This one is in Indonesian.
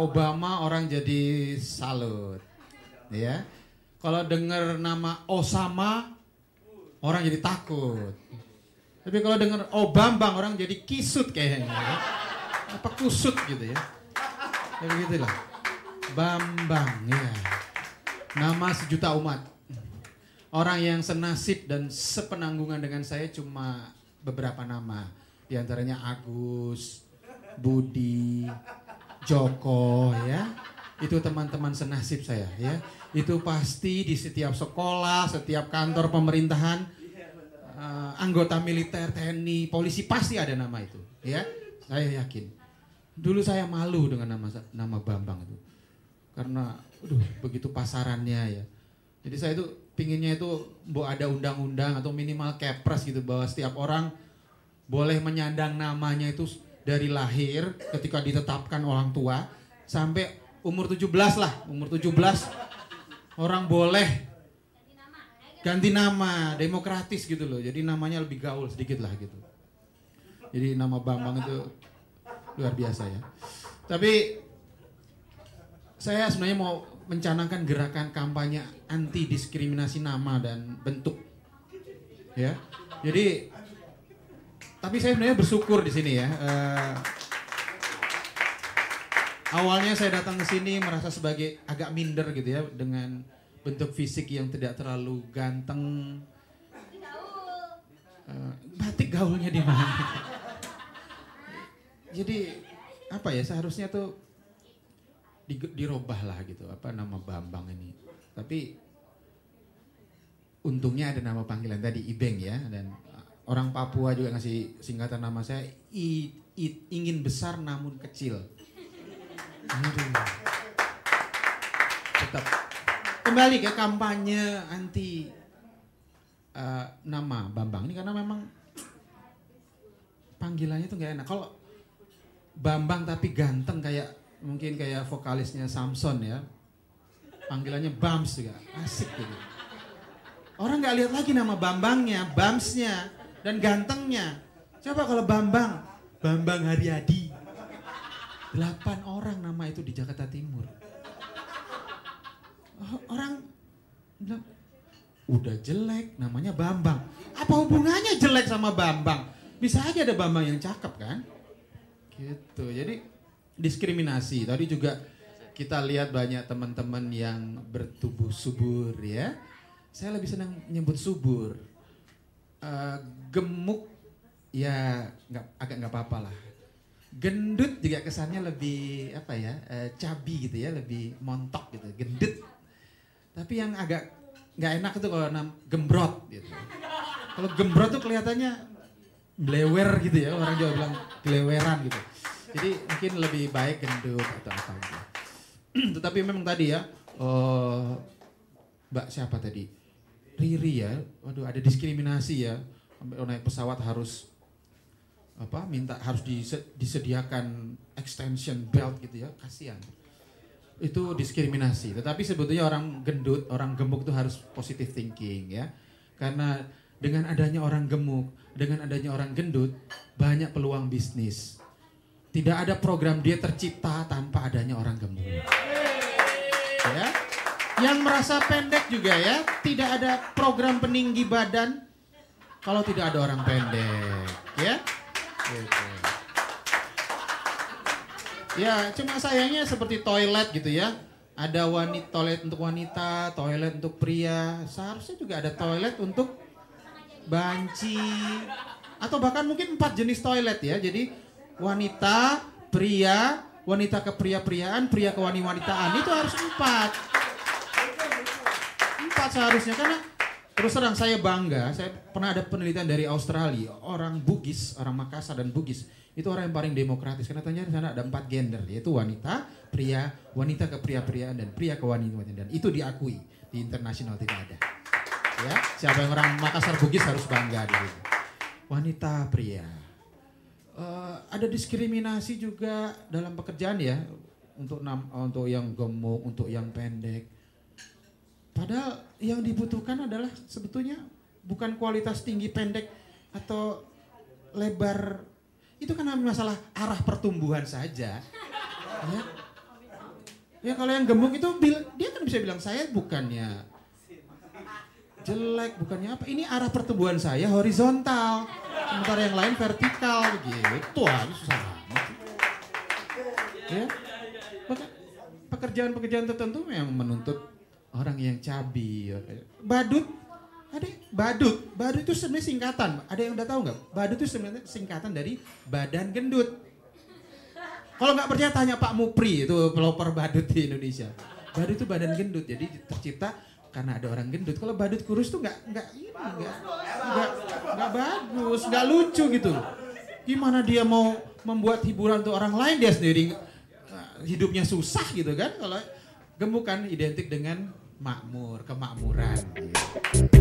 Obama orang jadi salut, ya. Kalau dengar nama Osama orang jadi takut. Tapi kalau dengar Obambang orang jadi kisut kayaknya. Ya. Apa kusut gitu ya. Ya begitulah. Bambang ya. Nama sejuta umat. Orang yang senasib dan sepenanggungan dengan saya cuma beberapa nama. Di antaranya Agus, Budi, Joko ya. Itu teman-teman senasib saya ya. Itu pasti di setiap sekolah, setiap kantor pemerintahan, anggota militer, TNI, polisi pasti ada nama itu ya. Saya yakin. Dulu saya malu dengan nama Bambang itu. Karena begitu pasarannya ya. Jadi saya itu pinginnya itu ada undang-undang atau minimal kepres gitu bahwa setiap orang boleh menyandang namanya itu dari lahir ketika ditetapkan orang tua sampai umur 17 lah, umur 17 orang boleh ganti nama, demokratis gitu loh. Jadi namanya lebih gaul sedikit lah gitu. Jadi nama Bambang itu luar biasa ya. Tapi saya sebenarnya mau mencanangkan gerakan kampanye anti diskriminasi nama dan bentuk. Ya. Jadi tapi saya sebenarnya bersyukur di sini ya. Awalnya saya datang ke sini merasa sebagai agak minder gitu ya dengan bentuk fisik yang tidak terlalu ganteng. Batik gaulnya di mana? Jadi apa ya seharusnya tuh dirubah lah gitu apa nama Bambang ini. Tapi untungnya ada nama panggilan tadi Ibeng ya dan orang Papua juga ngasih singkatan nama saya ingin besar namun kecil. Tetap kembali ke kampanye anti nama Bambang ini karena memang panggilannya tuh nggak enak. Kalau Bambang tapi ganteng mungkin kayak vokalisnya Samson ya, panggilannya Bams juga asik gitu. Orang nggak lihat lagi nama Bambangnya, Bamsnya dan gantengnya. Coba kalau Bambang Haryadi. 8 orang nama itu di Jakarta Timur. Orang bilang, udah jelek namanya Bambang. Apa hubungannya jelek sama Bambang? Bisa aja ada Bambang yang cakep kan? Gitu, jadi diskriminasi. Tadi juga kita lihat banyak teman-teman yang bertubuh subur ya. Saya lebih senang nyebut subur. Gemuk ya agak nggak apa-apa lah. Gendut juga kesannya lebih apa ya, cabi gitu ya, lebih montok gitu, gendut. Tapi yang agak nggak enak itu kalau gembrot gitu. Kalau gembrot tuh kelihatannya blewer gitu ya, orang Jawa bilang beleweran gitu. Jadi mungkin lebih baik gendut atau apa gitu. Tetapi memang tadi ya, Mbak siapa tadi? Riri ya, waduh ada diskriminasi ya. Sampai naik pesawat harus harus disediakan extension belt gitu ya, kasihan. Itu diskriminasi. Tetapi sebetulnya orang gendut, orang gemuk itu harus positive thinking ya. Karena dengan adanya orang gemuk, dengan adanya orang gendut, banyak peluang bisnis. Tidak ada program diet tercipta tanpa adanya orang gemuk. Ya. Yang merasa pendek juga ya, tidak ada program peninggi badan kalau tidak ada orang pendek, ya. Gitu. Ya, cuma sayangnya seperti toilet gitu ya. Ada toilet untuk wanita, toilet untuk pria. Seharusnya juga ada toilet untuk banci. Atau bahkan mungkin 4 jenis toilet ya. Jadi wanita, pria, wanita ke pria-priaan, pria ke wanita-wanitaan. Itu harus 4. 4 seharusnya karena terus terang saya bangga, saya pernah ada penelitian dari Australia, orang Bugis, orang Makassar dan Bugis, itu orang yang paling demokratis karena ternyata di sana ada 4 gender, yaitu wanita, pria, wanita ke pria-priaan dan pria ke wanita-wanitaan. Dan itu diakui di internasional tidak ada. Ya, siapa yang orang Makassar Bugis harus bangga di sini. Wanita, pria. Ada diskriminasi juga dalam pekerjaan ya, untuk yang gemuk, untuk yang pendek. Padahal yang dibutuhkan adalah sebetulnya bukan kualitas tinggi pendek atau lebar. Itu kan masalah arah pertumbuhan saja. Ya. Ya kalau yang gemuk itu dia kan bisa bilang saya bukannya jelek, bukannya apa. Ini arah pertumbuhan saya horizontal, sementara yang lain vertikal gitu. Susah banget. Ya. Pekerjaan-pekerjaan tertentu yang menuntut orang yang cabi. Badut, badut itu sebenarnya singkatan. Ada yang udah tahu nggak? Badut itu sebenarnya singkatan dari badan gendut. Kalau nggak percaya tanya Pak Mupri, itu pelopor badut di Indonesia. Badut itu badan gendut, jadi tercipta karena ada orang gendut. Kalau badut kurus tuh nggak bagus, nggak lucu gitu. Gimana dia mau membuat hiburan untuk orang lain, dia sendiri hidupnya susah gitu kan. Kalau gemuk kan identik dengan makmur, kemakmuran. Gitu.